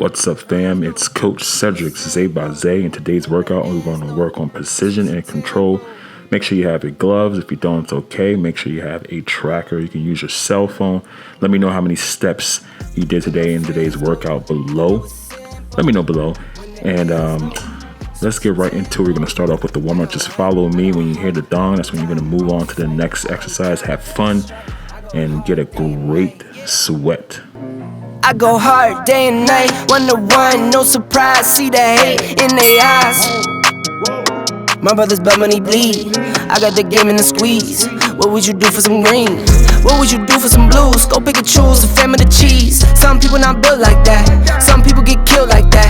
What's up, fam? It's Coach Cedric Zay by Zay, and today's workout we're going to work on precision and control. Make sure you have your gloves. If you don't, it's okay. Make sure you have a tracker. You can use your cell phone. Let me know how many steps you did today in today's workout below. Let me know below. And let's get right into it. We're going to start off with the warm-up. Just follow me. When you hear the dong, that's when you're going to move on to the next exercise. Have fun and get a great sweat. I go hard day and night, 1-to-1, no surprise, see the hate in their eyes. My brothers blood money bleed, I got the game in the squeeze. What would you do for some green? What would you do for some blues? Go pick and choose, the fam of the cheese. Some people not built like that, some people get killed like that.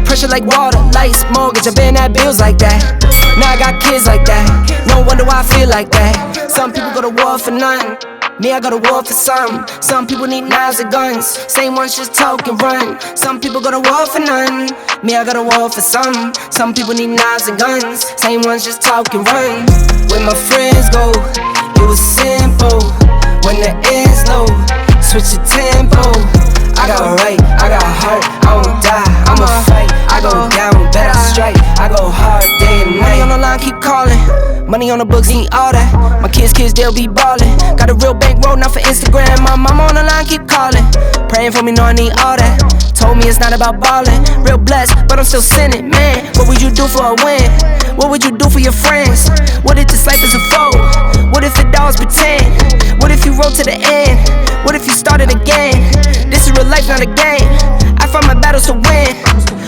Pressure like water, lights, mortgage, I been at bills like that. Now I got kids like that, no wonder why I feel like that. Some people go to war for nothing, me, I go to war for some. Some people need knives and guns, same ones just talk and run. Some people go to war for none, me, I go to war for some. Some people need knives and guns, same ones just talk and run. Where my friends go, it was simple. When the end's low, switch the tempo. I got right, I got heart, I won't die, I'ma fight. I go down, bet I strike, I go hard day and night. Money on the line, keep calling, money on the books, need all that. My kids, they'll be ballin'. Got a real bankroll, not for Instagram. My mama on the line, keep calling, praying for me, know I need all that. Told me it's not about ballin', real blessed, but I'm still sinning, man. What would you do for a win? What would you do for your friends? What if this life is a foe? What if it alls pretend? What if you rode to the end? What if you started again? This is real life, not a game. I fight my battles to win,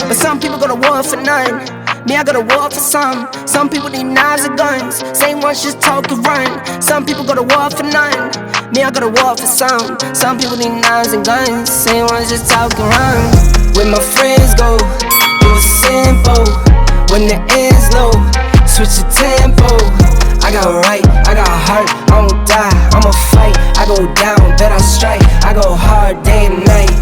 but some people go to war for none. Me, I go to war for some. Some people need knives and guns, same ones just talk and run. Some people go to war for none, me, I go to war for some. Some people need knives and guns, same ones just talk and run. Where my friends go, it was simple. When the end's low, switch the tempo. I got right, I got heart, I won't die, I'ma fight. I go down, bet I strike, I go hard day and night.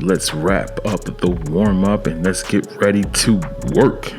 Let's wrap up the warm-up and let's get ready to work.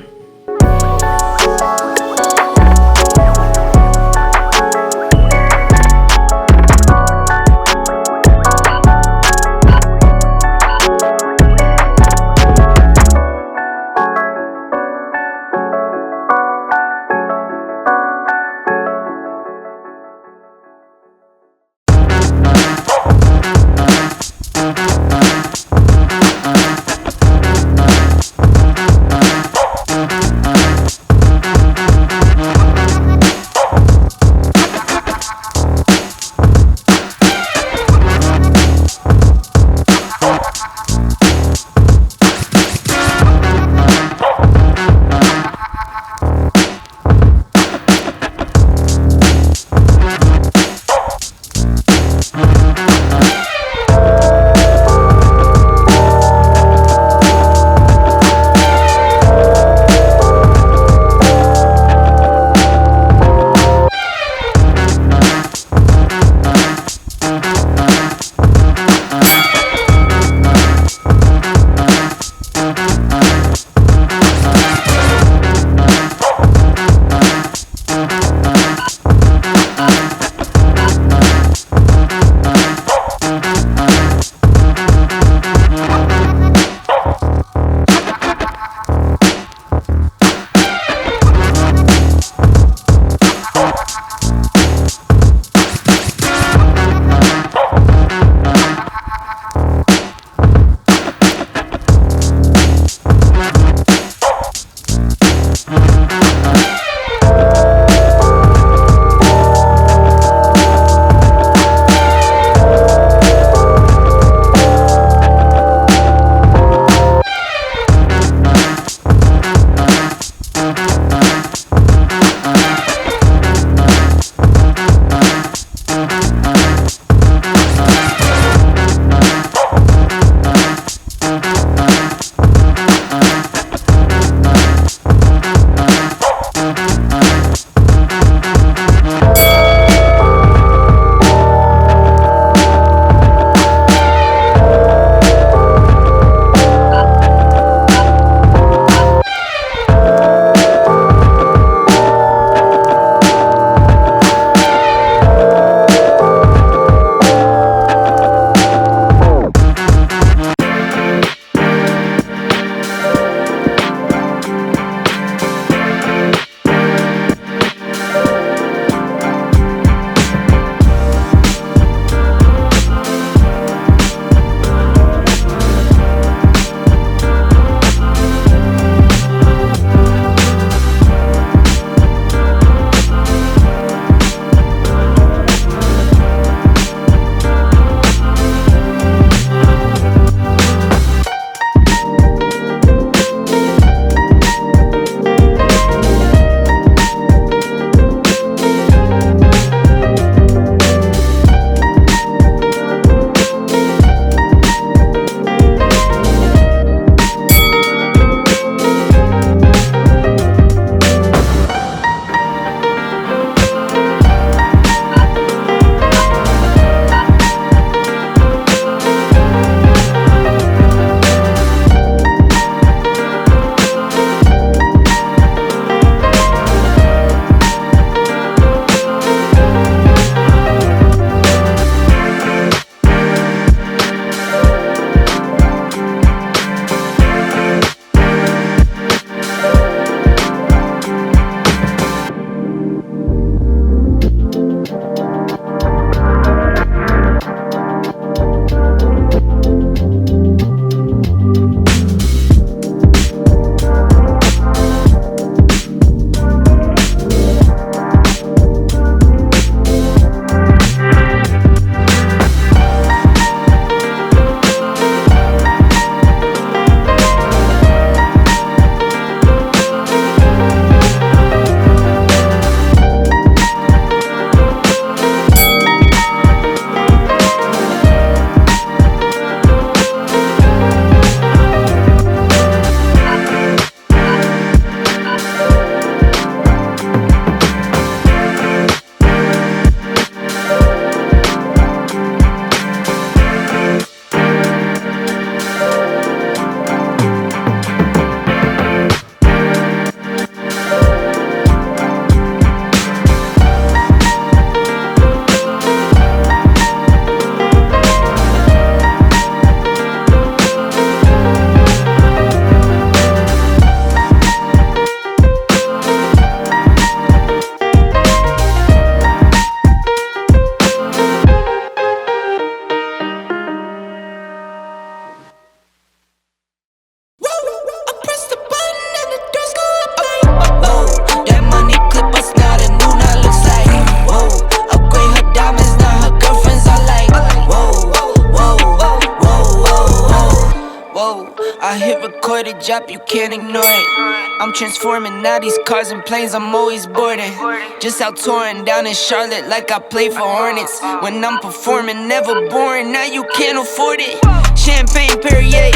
I hit record a drop, you can't ignore it. I'm transforming now these cars and planes, I'm always boarding. Just out touring down in Charlotte like I play for Hornets. When I'm performing, never boring, now you can't afford it. Champagne Perrier,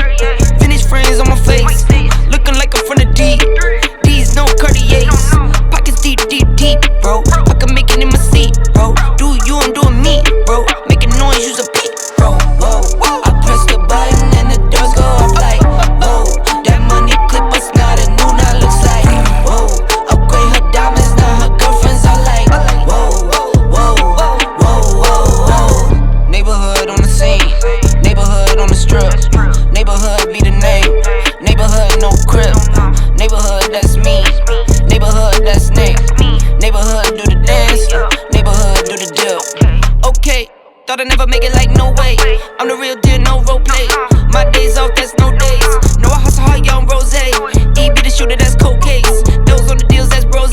Finnish friends on my face, looking like I'm from the deep. These no Cartiers, pockets deep, deep, deep, bro. I can make it in my seat, bro. Do you, I'm doing me, bro. Making noise, use a beat, bro. Whoa, I press the button and the doors go off like, whoa. That money clip us now, the new now looks like, whoa. Upgrade her diamonds, now her girlfriends are like, whoa, whoa, whoa, whoa. Neighborhood on the scene, neighborhood on the strip, neighborhood be the name, neighborhood no crib, neighborhood that's me, neighborhood that's Nick, neighborhood do the dance, neighborhood do the deal. Okay, thought I'd never make it like no way. I'm the real deal, no role play. My days off, that's no days. No, I hustle hard, young rose. E be the shooter, that's cold case. Those on the deals, that's brose.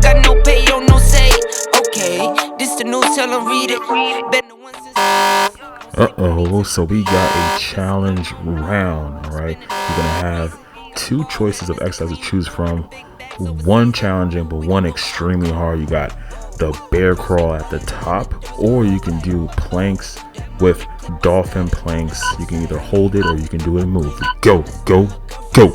Got no pay, yo, no say. Okay, this the news, tell them read it. Bet the ones So we got a challenge round, right? You're gonna have two choices of exercise to choose from. One challenging, but one extremely hard. You got the bear crawl at the top, or you can do planks with dolphin planks. You can either hold it or you can do it and move. Go, go, go.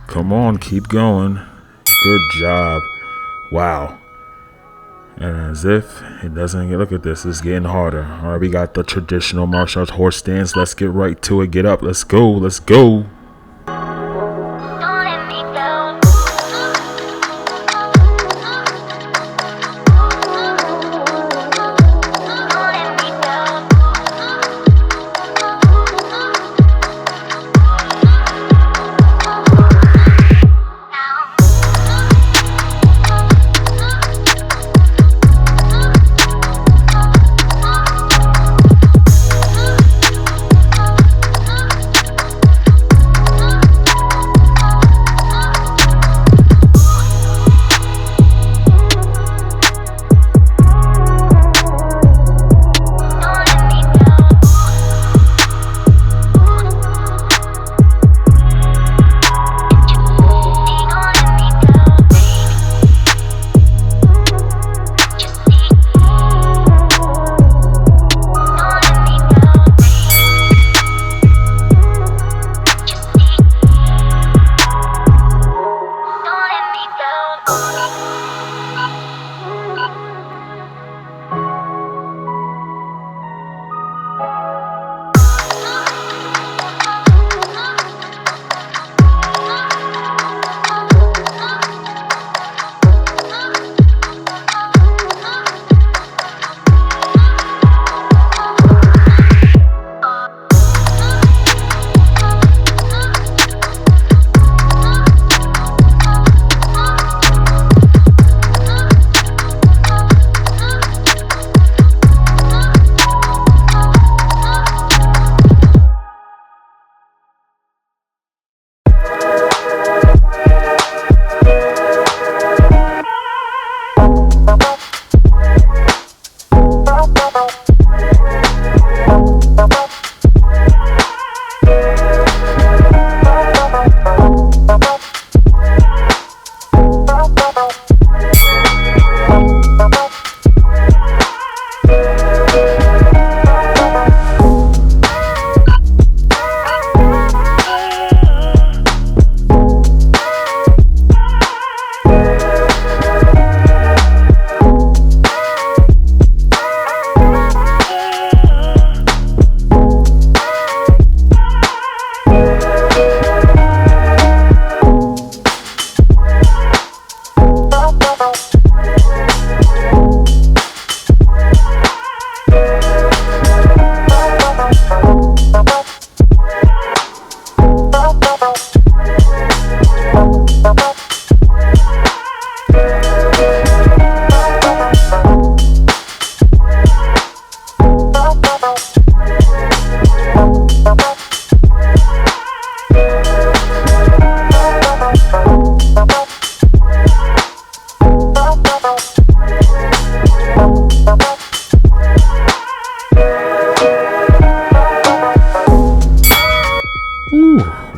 Come on, keep going. Good job. Wow. And as if it doesn't get, look at this, it's getting harder. All right, we got the traditional martial arts horse stance. Let's get right to it. Get up. Let's go. Let's go.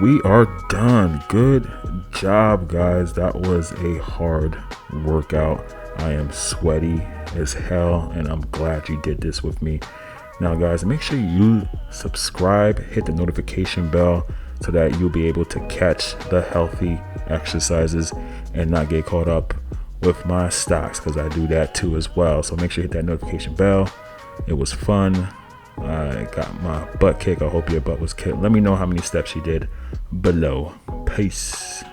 We are done. Good job, guys. That was a hard workout. I am sweaty as hell, and I'm glad you did this with me. Now, guys, make sure you subscribe, hit the notification bell so that you'll be able to catch the healthy exercises and not get caught up with my stocks, because I do that too as well. So make sure you hit that notification bell. It was fun. I got my butt kicked. I hope your butt was kicked. Let me know how many steps you did below. Peace.